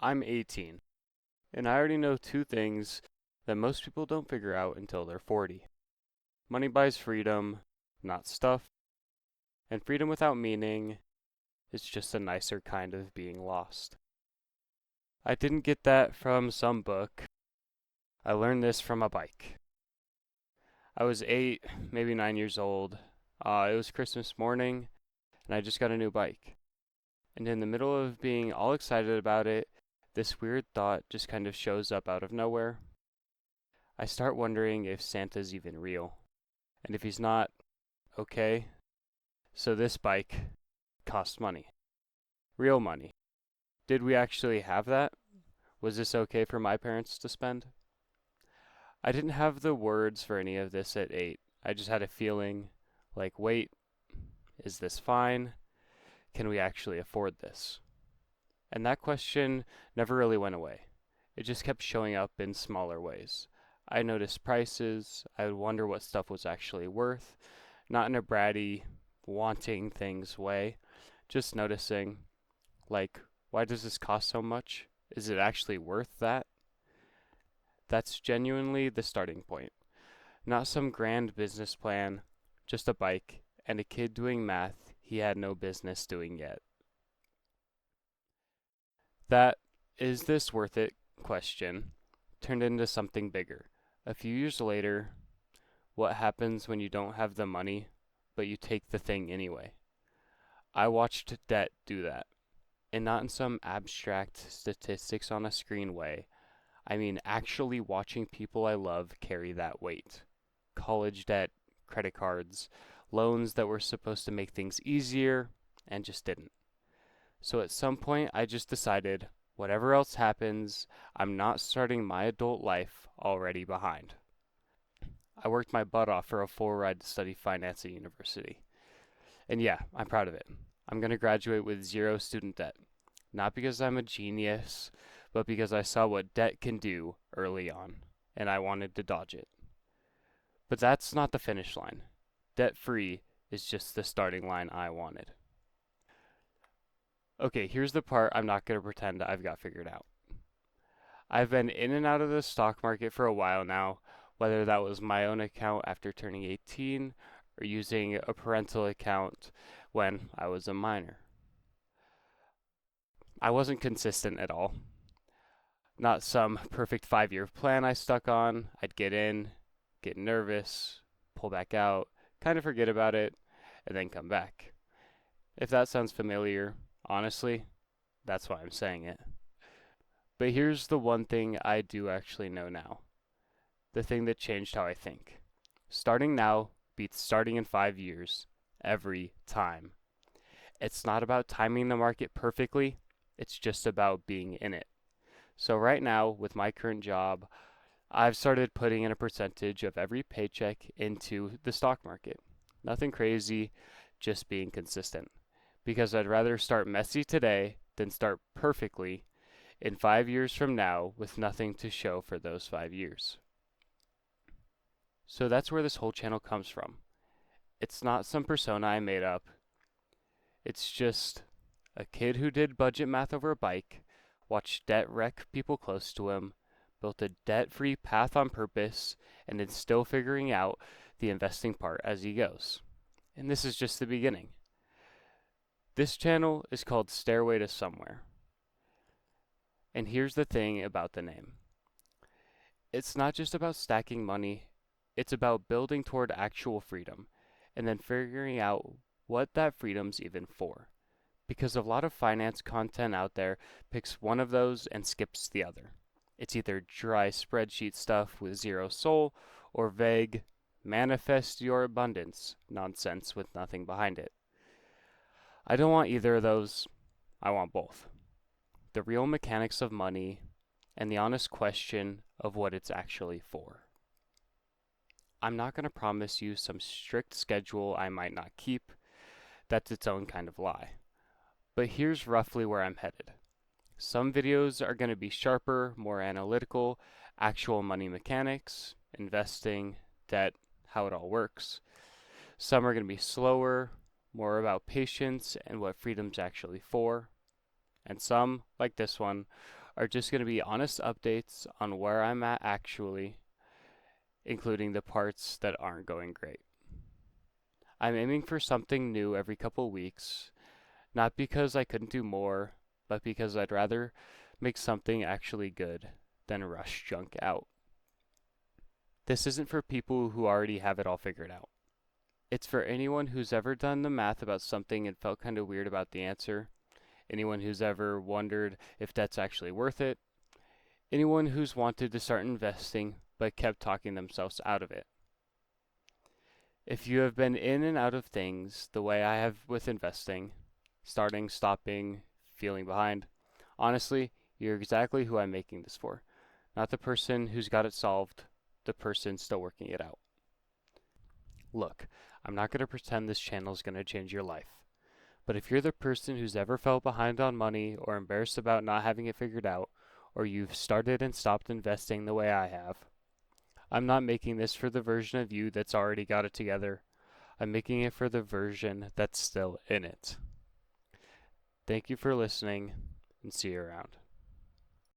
I'm 18, and I already know two things that most people don't figure out until they're 40. Money buys freedom, not stuff, and freedom without meaning is just a nicer kind of being lost. I didn't get that from some book. I learned this from a bike. I was 8, maybe 9 years old. It was Christmas morning, and I just got a new bike. And in the middle of being all excited about it, this weird thought just kind of shows up out of nowhere. I start wondering if Santa's even real. And if he's not, okay. So this bike cost money. Real money. Did we actually have that? Was this okay for my parents to spend? I didn't have the words for any of this at 8. I just had a feeling like, wait, is this fine? Can we actually afford this? And that question never really went away. It just kept showing up in smaller ways. I noticed prices. I would wonder what stuff was actually worth, not in a bratty, wanting things way, just noticing, like, why does this cost so much? Is it actually worth that? That's genuinely the starting point. Not some grand business plan, just a bike and a kid doing math he had no business doing yet. That "is this worth it" question turned into something bigger. A few years later, what happens when you don't have the money, but you take the thing anyway? I watched debt do that, and not in some abstract statistics on a screen way. I mean actually watching people I love carry that weight. College debt, credit cards, loans that were supposed to make things easier and just didn't. So at some point, I just decided, whatever else happens, I'm not starting my adult life already behind. I worked my butt off for a full ride to study finance at university. And yeah, I'm proud of it. I'm going to graduate with zero student debt. Not because I'm a genius, but because I saw what debt can do early on, and I wanted to dodge it. But that's not the finish line. Debt free is just the starting line I wanted. Okay, here's the part I'm not going to pretend I've got figured out. I've been in and out of the stock market for a while now, whether that was my own account after turning 18 or using a parental account when I was a minor. I wasn't consistent at all. Not some perfect 5 year plan I stuck on. I'd get in, get nervous, pull back out, kind of forget about it, and then come back. If that sounds familiar, honestly, that's why I'm saying it. But here's the one thing I do actually know now. The thing that changed how I think. Starting now beats starting in 5 years every time. It's not about timing the market perfectly, it's just about being in it. So right now, with my current job, I've started putting in a percentage of every paycheck into the stock market. Nothing crazy, just being consistent. Because I'd rather start messy today than start perfectly in 5 years from now with nothing to show for those 5 years. So that's where this whole channel comes from. It's not some persona I made up. It's just a kid who did budget math over a bike, watched debt wreck people close to him, built a debt-free path on purpose, and is still figuring out the investing part as he goes. And this is just the beginning. This channel is called Stairway to Somewhere. And here's the thing about the name. It's not just about stacking money, it's about building toward actual freedom, and then figuring out what that freedom's even for. Because a lot of finance content out there picks one of those and skips the other. It's either dry spreadsheet stuff with zero soul, or vague, manifest your abundance nonsense with nothing behind it. I don't want either of those, I want both. The real mechanics of money, and the honest question of what it's actually for. I'm not going to promise you some strict schedule I might not keep. That's its own kind of lie. But here's roughly where I'm headed. Some videos are going to be sharper, more analytical, actual money mechanics, investing, debt, how it all works. Some are going to be slower, more about patience and what freedom's actually for. And some, like this one, are just going to be honest updates on where I'm at actually, including the parts that aren't going great. I'm aiming for something new every couple weeks, not because I couldn't do more, but because I'd rather make something actually good than rush junk out. This isn't for people who already have it all figured out. It's for anyone who's ever done the math about something and felt kind of weird about the answer, anyone who's ever wondered if that's actually worth it, anyone who's wanted to start investing but kept talking themselves out of it. If you have been in and out of things the way I have with investing, starting, stopping, feeling behind, honestly, you're exactly who I'm making this for. Not the person who's got it solved, the person still working it out. Look, I'm not going to pretend this channel is going to change your life. But if you're the person who's ever felt behind on money or embarrassed about not having it figured out, or you've started and stopped investing the way I have, I'm not making this for the version of you that's already got it together. I'm making it for the version that's still in it. Thank you for listening, and see you around.